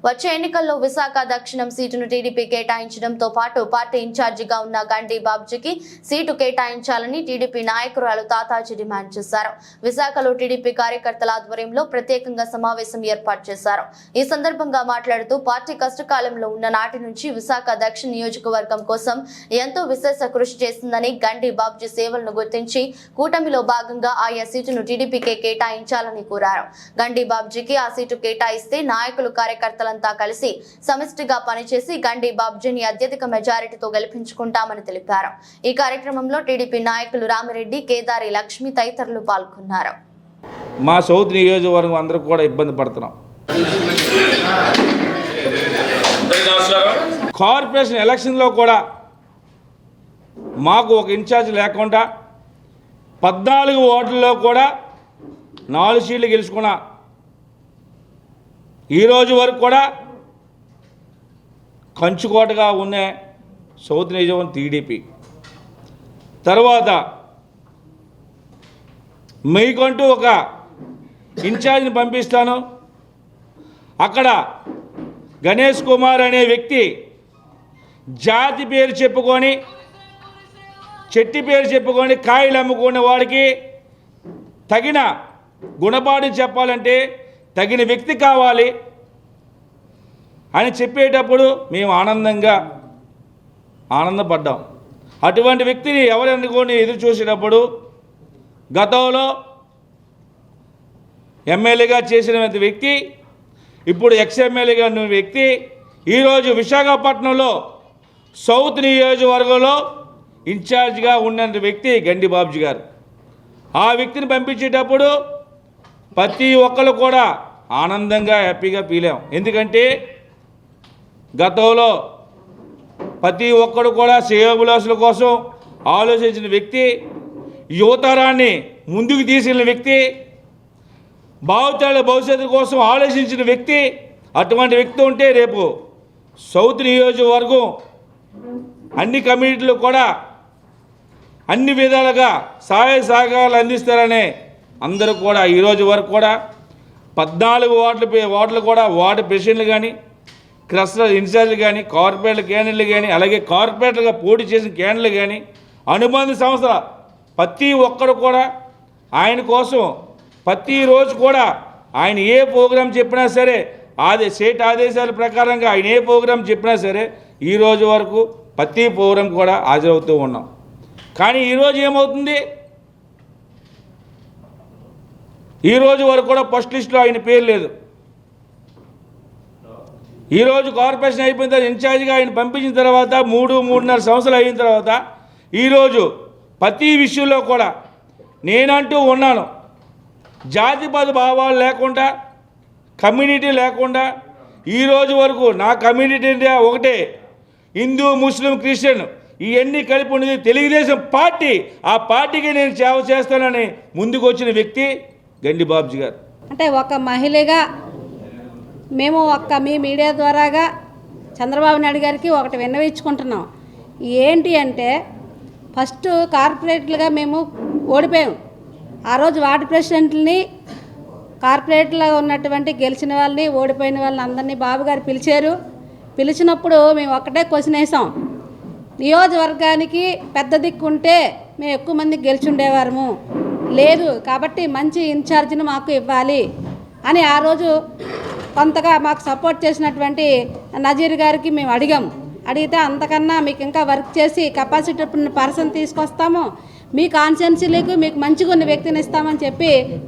వచ్చే ఎన్నికల్లో విశాఖ దక్షిణం సీటును టీడీపీ కేటాయించడంతో పాటు పార్టీ ఇన్ఛార్జిగా ఉన్న గండి బాబ్జీకి సీటు కేటాయించాలని టీడీపీ నాయకురాలు తాతాజీ డిమాండ్ చేశారు. విశాఖలో టీడీపీ కార్యకర్తల ఆధ్వర్యంలో ప్రత్యేకంగా సమావేశం ఏర్పాటు చేశారు. ఈ సందర్భంగా మాట్లాడుతూ పార్టీ కష్టకాలంలో ఉన్న నాటి నుంచి విశాఖ దక్షిణ నియోజకవర్గం కోసం ఎంతో విశేష కృషి చేసిందని, గండి బాబ్జీ సేవలను గుర్తించి కూటమిలో భాగంగా ఆయా సీటును టీడీపీకే కేటాయించాలని కోరారు. గండి బాబ్జీకి ఆ సీటు కేటాయిస్తే నాయకులు కార్యకర్తల కలిసి సమిష్టిగా పనిచేసి గండి బాబ్జీని అత్యధిక మెజారిటీతో గెలిపించుకుంటామని తెలిపారు. ఈ కార్యక్రమంలో టీడీపీ నాయకులు రామిరెడ్డి, కేదారి లక్ష్మి తదితరులు పాల్గొన్నారు. మా సౌత్ నియోజకవర్గం అందరూ కూడా ఇబ్బంది పడుతున్నాం. కార్పొరేషన్ ఎలక్షన్లో కూడా మాకు ఒక ఇన్ఛార్జ్ లేకుండా 14 ఓట్లలో కూడా 4 సీట్లు గెలుచుకున్నా. ఈరోజు వరకు కూడా కంచుకోటగా ఉన్న సౌత్ నియోజకవర్గం టీడీపీ. తర్వాత మీకంటూ ఒక ఇన్ఛార్జిని పంపిస్తాను. అక్కడ గణేష్ కుమార్ అనే వ్యక్తి జాతి పేరు చెప్పుకొని, చెట్టి పేరు చెప్పుకొని కాయలు అమ్ముకునే వాడికి తగిన గుణపాఠం చెప్పాలంటే తగిన వ్యక్తి కావాలి అని చెప్పేటప్పుడు మేము ఆనందపడ్డాం. అటువంటి వ్యక్తిని ఎవరనుకొని ఎదురు చూసినప్పుడు గతంలో ఎమ్మెల్యేగా చేసిన వ్యక్తి, ఇప్పుడు ఎక్స్ఎమ్మెల్యేగా ఉన్న వ్యక్తి, ఈరోజు విశాఖపట్నంలో సౌత్ నియోజకవర్గంలో ఇన్ఛార్జిగా ఉన్న వ్యక్తి గండి బాబ్జీ గారు. ఆ వ్యక్తిని పంపించేటప్పుడు ప్రతి ఒక్కరు కూడా ఆనందంగా హ్యాపీగా ఫీల్ అయ్యాం. ఎందుకంటే గతంలో ప్రతి ఒక్కరు కూడా శ్రేయోభిలాషుల కోసం ఆలోచించిన వ్యక్తి, యువతరాన్ని ముందుకు తీసుకెళ్ళిన వ్యక్తి, భవిష్యత్తు కోసం ఆలోచించిన వ్యక్తి. అటువంటి వ్యక్తి ఉంటే రేపు సౌత్ నియోజకవర్గం అన్ని కమ్యూనిటీలు కూడా అన్ని విధాలుగా సహాయ సహకారాలు అందిస్తారనే అందరూ కూడా ఈరోజు వరకు కూడా 14 ఓట్లు కూడా వార్డు ప్రెసిడెంట్లు కానీ, క్లస్టర్ ఇన్ఛార్జీలు కానీ, కార్పొరేటర్ క్యాండిడేట్లు కానీ, అలాగే కార్పొరేటర్గా పోటీ చేసిన క్యాండిడేట్లు కానీ, అనుబంధ సంస్థల ప్రతి ఒక్కరు కూడా ఆయన కోసం ప్రతిరోజు కూడా ఆయన ఏ ప్రోగ్రాం చెప్పినా సరే స్టేట్ ఆదేశాల ప్రకారంగా ఆయన ఏ ప్రోగ్రాం చెప్పినా సరే ఈరోజు వరకు ప్రతి ప్రోగ్రాం కూడా హాజరవుతూ ఉన్నాం. కానీ ఈరోజు ఏమవుతుంది, ఈరోజు వరకు కూడా ఫస్ట్ లిస్టులో ఆయన పేరు లేదు. ఈరోజు కార్పొరేషన్ అయిపోయిన తర్వాత ఇన్ఛార్జిగా ఆయన పంపించిన తర్వాత 3.5 సంవత్సరాలు అయిన తర్వాత ఈరోజు ప్రతి విషయంలో కూడా నేనంటూ ఉన్నాను. జాతిపద భావాలు లేకుండా, కమ్యూనిటీ లేకుండా ఈరోజు వరకు నా కమ్యూనిటీ ఒకటే, హిందూ, ముస్లిం, క్రిస్టియన్ ఇవన్నీ కలిపి ఉన్నది తెలుగుదేశం పార్టీ. ఆ పార్టీకి నేను సేవ చేస్తానని ముందుకు వచ్చిన వ్యక్తి గండి బాబ్జీ గారు. అంటే ఒక మహిళగా మేము మీ మీడియా ద్వారాగా చంద్రబాబు నాయుడు గారికి ఒకటి విన్నవించుకుంటున్నాం. ఏంటి అంటే ఫస్ట్ కార్పొరేట్లుగా మేము ఓడిపోయాం. ఆ రోజు వార్డు ప్రెసిడెంట్ని, కార్పొరేట్లో ఉన్నటువంటి గెలిచిన వాళ్ళని, ఓడిపోయిన వాళ్ళని అందరినీ బాబు గారు పిలిచారు. పిలిచినప్పుడు మేము ఒక్కటే క్వశ్చన్ వేసాం, నియోజకవర్గానికి పెద్ద దిక్కు ఉంటే మేము ఎక్కువ మంది గెలిచి ఉండేవారము, లేదు కాబట్టి మంచి ఇన్ఛార్జిని మాకు ఇవ్వాలి అని ఆ రోజు కొంతగా మాకు సపోర్ట్ చేసినటువంటి నజీర్ గారికి మేము అడిగితే అంతకన్నా మీకు ఇంకా వర్క్ చేసి కెపాసిటీ పర్సన్ తీసుకొస్తాము, మీ కాన్స్టిట్యున్సీలకు మీకు మంచిగా ఉన్న వ్యక్తిని ఇస్తామని చెప్పి